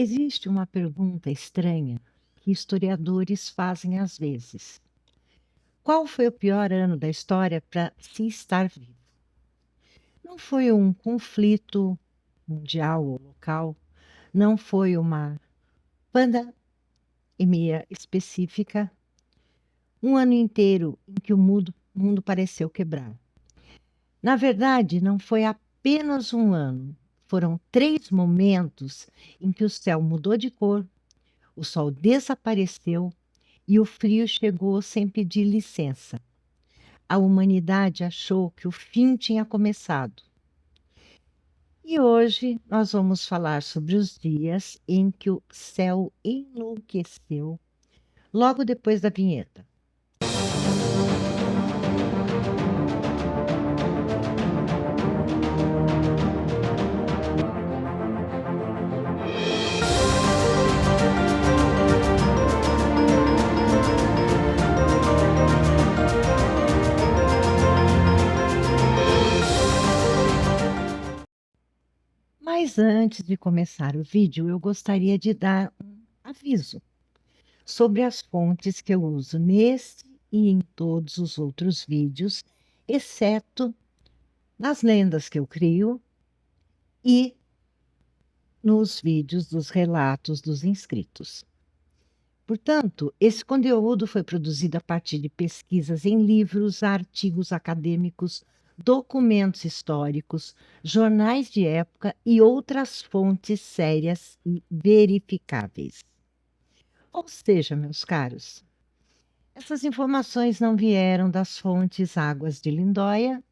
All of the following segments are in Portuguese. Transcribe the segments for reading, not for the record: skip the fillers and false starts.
Existe uma pergunta estranha que historiadores fazem às vezes. Qual foi o pior ano da história para se estar vivo? Não foi um conflito mundial ou local, não foi uma pandemia específica, um ano inteiro em que o mundo pareceu quebrar. Na verdade, não foi apenas um ano, foram 3 momentos em que o céu mudou de cor, o sol desapareceu e o frio chegou sem pedir licença. A humanidade achou que o fim tinha começado. E hoje nós vamos falar sobre os dias em que o céu enlouqueceu, logo depois da vinheta. Mas antes de começar o vídeo, eu gostaria de dar um aviso sobre as fontes que eu uso neste e em todos os outros vídeos, exceto nas lendas que eu crio e nos vídeos dos relatos dos inscritos. Portanto, esse conteúdo foi produzido a partir de pesquisas em livros, artigos acadêmicos, documentos históricos, jornais de época e outras fontes sérias e verificáveis. Ou seja, meus caros, essas informações não vieram das fontes Águas de Lindóia,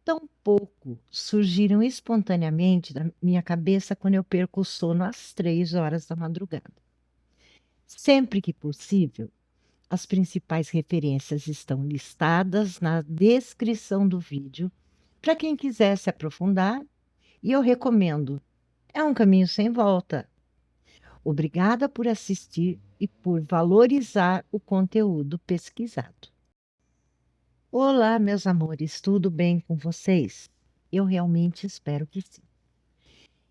tampouco surgiram espontaneamente da minha cabeça quando eu perco o sono às 3 horas da madrugada. Sempre que possível, as principais referências estão listadas na descrição do vídeo para quem quiser se aprofundar, e eu recomendo. É um caminho sem volta. Obrigada por assistir e por valorizar o conteúdo pesquisado. Olá, meus amores, tudo bem com vocês? Eu realmente espero que sim.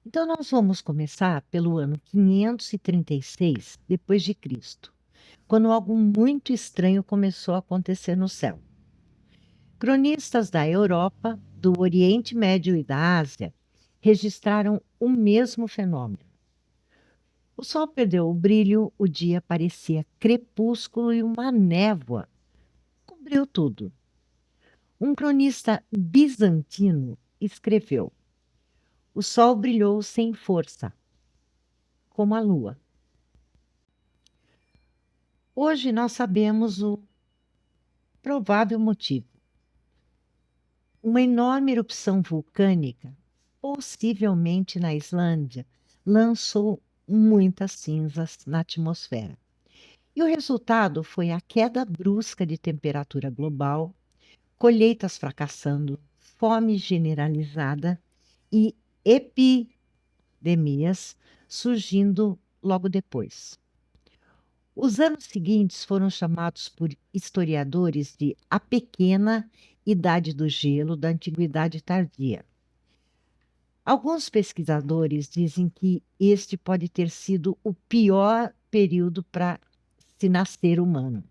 Então, nós vamos começar pelo ano 536 depois de Cristo, quando algo muito estranho começou a acontecer no céu. Cronistas da Europa, do Oriente Médio e da Ásia registraram o mesmo fenômeno. O sol perdeu o brilho, o dia parecia crepúsculo e uma névoa cobriu tudo. Um cronista bizantino escreveu: o sol brilhou sem força, como a lua. Hoje nós sabemos o provável motivo. Uma enorme erupção vulcânica, possivelmente na Islândia, lançou muitas cinzas na atmosfera. E o resultado foi a queda brusca de temperatura global, colheitas fracassando, fome generalizada e epidemias surgindo logo depois. Os anos seguintes foram chamados por historiadores de a pequena idade do gelo da antiguidade tardia. Alguns pesquisadores dizem que este pode ter sido o pior período para se nascer humano,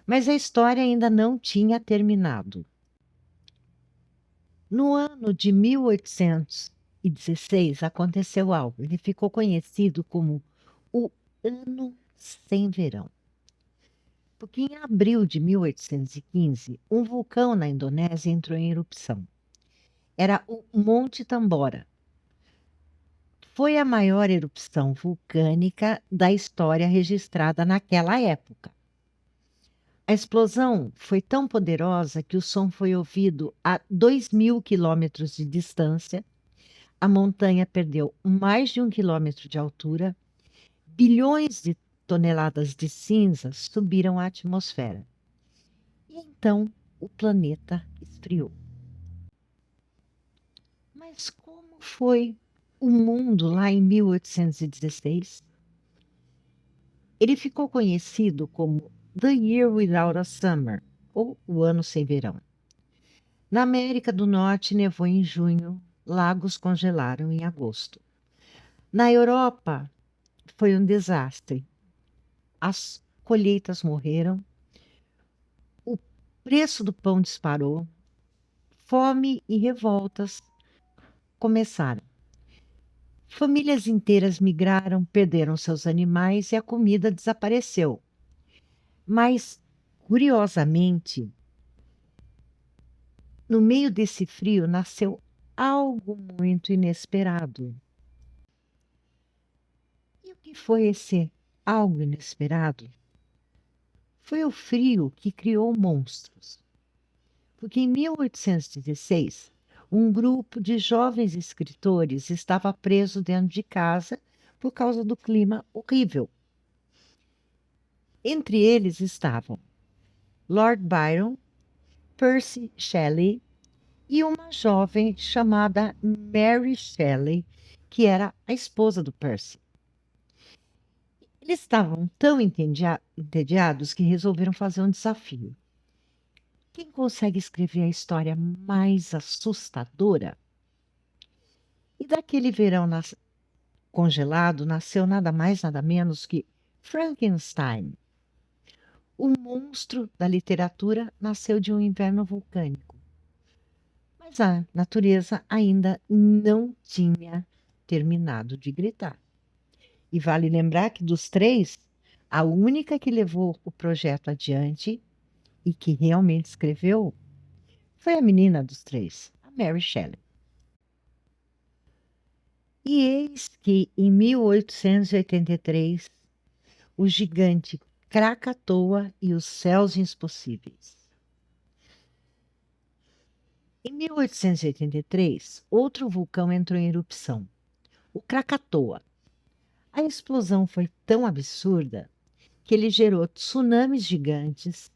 mas a história ainda não tinha terminado. No ano de 1816 aconteceu algo. Ele ficou conhecido como o Ano Sem Verão. Porque em abril de 1815, um vulcão na Indonésia entrou em erupção. Era o Monte Tambora. Foi a maior erupção vulcânica da história registrada naquela época. A explosão foi tão poderosa que o som foi ouvido a 2.000 quilômetros de distância. A montanha perdeu mais de 1 quilômetro de altura. Bilhões de toneladas de cinzas subiram à atmosfera. E então o planeta esfriou. Mas como foi o mundo lá em 1816? Ele ficou conhecido como The Year Without a Summer, ou o Ano Sem Verão. Na América do Norte nevou em junho, lagos congelaram em agosto. Na Europa, foi um desastre. As colheitas morreram, o preço do pão disparou, fome e revoltas começaram. Famílias inteiras migraram, perderam seus animais e a comida desapareceu. Mas, curiosamente, no meio desse frio nasceu algo muito inesperado. E o que foi esse algo inesperado? Foi o frio que criou monstros. Porque em 1816, um grupo de jovens escritores estava preso dentro de casa por causa do clima horrível. Entre eles estavam Lord Byron, Percy Shelley e uma jovem chamada Mary Shelley, que era a esposa do Percy. Eles estavam tão entediados que resolveram fazer um desafio. Quem consegue escrever a história mais assustadora? E daquele verão congelado nasceu nada mais, nada menos que Frankenstein. O monstro da literatura nasceu de um inverno vulcânico. Mas a natureza ainda não tinha terminado de gritar. E vale lembrar que dos três, a única que levou o projeto adiante e que realmente escreveu foi a menina dos três, a Mary Shelley. E eis que, em 1883, o gigante Krakatoa e os céus impossíveis. Em 1883, outro vulcão entrou em erupção, o Krakatoa. A explosão foi tão absurda que ele gerou tsunamis gigantes,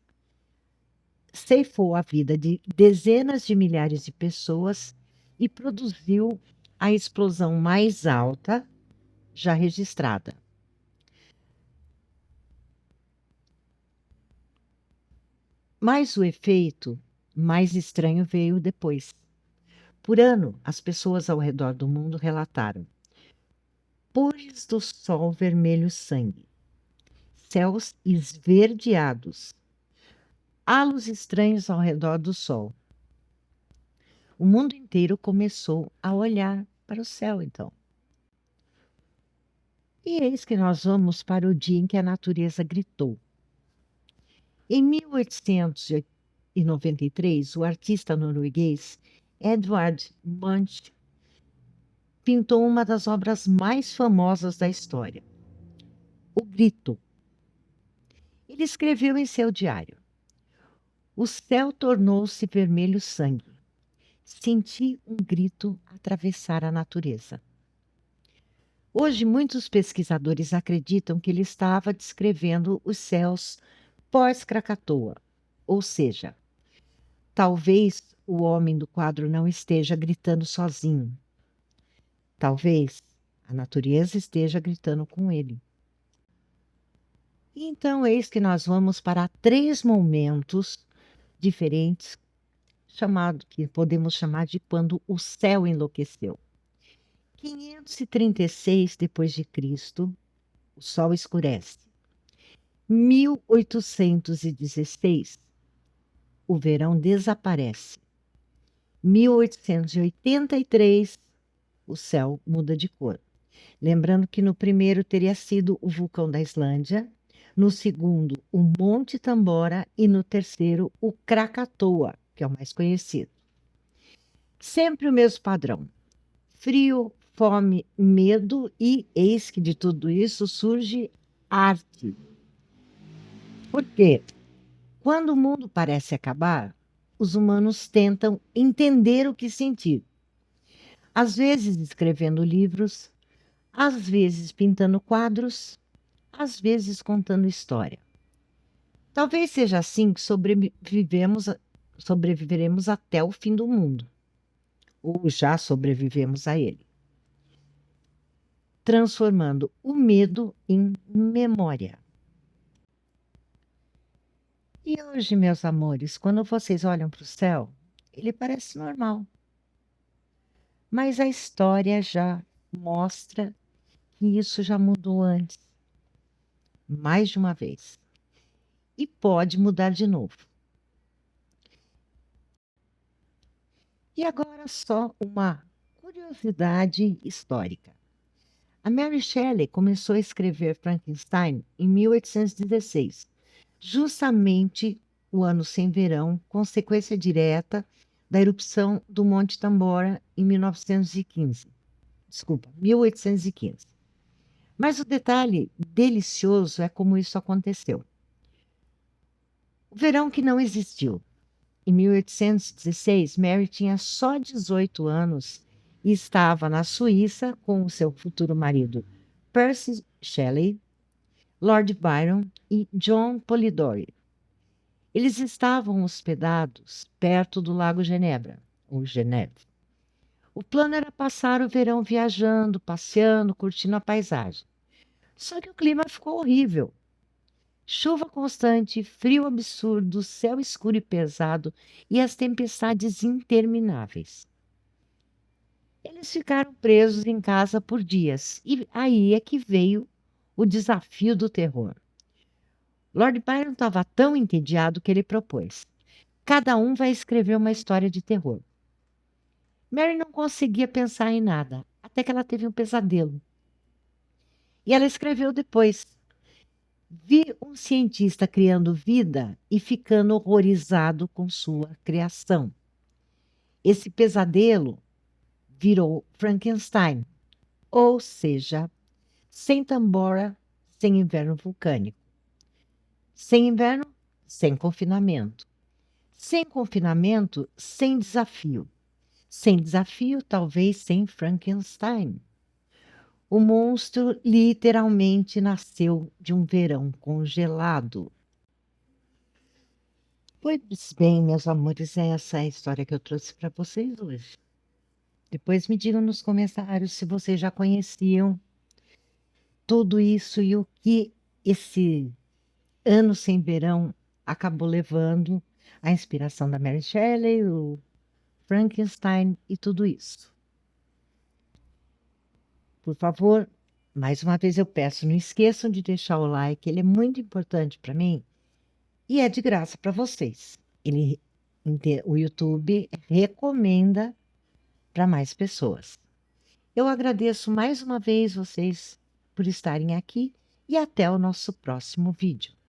ceifou a vida de dezenas de milhares de pessoas e produziu a explosão mais alta já registrada. Mas o efeito mais estranho veio depois. Por ano, as pessoas ao redor do mundo relataram pores do sol vermelho sangue, céus esverdeados, halos estranhos ao redor do sol. O mundo inteiro começou a olhar para o céu, então. E eis que nós vamos para o dia em que a natureza gritou. Em 1893, o artista norueguês Edvard Munch pintou uma das obras mais famosas da história, O Grito. Ele escreveu em seu diário: o céu tornou-se vermelho sangue. Senti um grito atravessar a natureza. Hoje, muitos pesquisadores acreditam que ele estava descrevendo os céus pós-Krakatoa, ou seja, talvez o homem do quadro não esteja gritando sozinho. Talvez a natureza esteja gritando com ele. Então, eis que nós vamos para 3 momentos diferentes, que podemos chamar de quando o céu enlouqueceu. 536 depois de Cristo, o sol escurece. 1816, o verão desaparece. 1883, o céu muda de cor. Lembrando que no primeiro teria sido o vulcão da Islândia, no segundo o Monte Tambora e no terceiro o Krakatoa, que é o mais conhecido. Sempre o mesmo padrão: frio, fome, medo e eis que de tudo isso surge arte. Por quê? Quando o mundo parece acabar, os humanos tentam entender o que sentir. Às vezes escrevendo livros, às vezes pintando quadros, às vezes contando história. Talvez seja assim que sobreviveremos até o fim do mundo, ou já sobrevivemos a ele, transformando o medo em memória. E hoje, meus amores, quando vocês olham para o céu, ele parece normal. Mas a história já mostra que isso já mudou antes, mais de uma vez, e pode mudar de novo. E agora só uma curiosidade histórica. A Mary Shelley começou a escrever Frankenstein em 1816, justamente o ano sem verão, consequência direta da erupção do Monte Tambora em 1915. Desculpa, 1815. Mas o detalhe delicioso é como isso aconteceu. O verão que não existiu. Em 1816, Mary tinha só 18 anos e estava na Suíça com o seu futuro marido, Percy Shelley, Lord Byron e John Polidori. Eles estavam hospedados perto do Lago Genebra, ou Geneve. O plano era passar o verão viajando, passeando, curtindo a paisagem. Só que o clima ficou horrível. Chuva constante, frio absurdo, céu escuro e pesado e as tempestades intermináveis. Eles ficaram presos em casa por dias e aí é que veio o desafio do terror. Lord Byron estava tão entediado que ele propôs: cada um vai escrever uma história de terror. Mary não conseguia pensar em nada, até que ela teve um pesadelo. E ela escreveu depois. Vi um cientista criando vida e ficando horrorizado com sua criação. Esse pesadelo virou Frankenstein, ou seja, sem tambora, sem inverno vulcânico. Sem inverno, sem confinamento. Sem confinamento, sem desafio. Sem desafio, talvez sem Frankenstein. O monstro literalmente nasceu de um verão congelado. Pois bem, meus amores, é essa a história que eu trouxe para vocês hoje. Depois me digam nos comentários se vocês já conheciam tudo isso e o que esse ano sem verão acabou levando à inspiração da Mary Shelley, o Frankenstein e tudo isso. Por favor, mais uma vez eu peço, não esqueçam de deixar o like, ele é muito importante para mim e é de graça para vocês. O YouTube recomenda para mais pessoas. Eu agradeço mais uma vez vocês por estarem aqui e até o nosso próximo vídeo.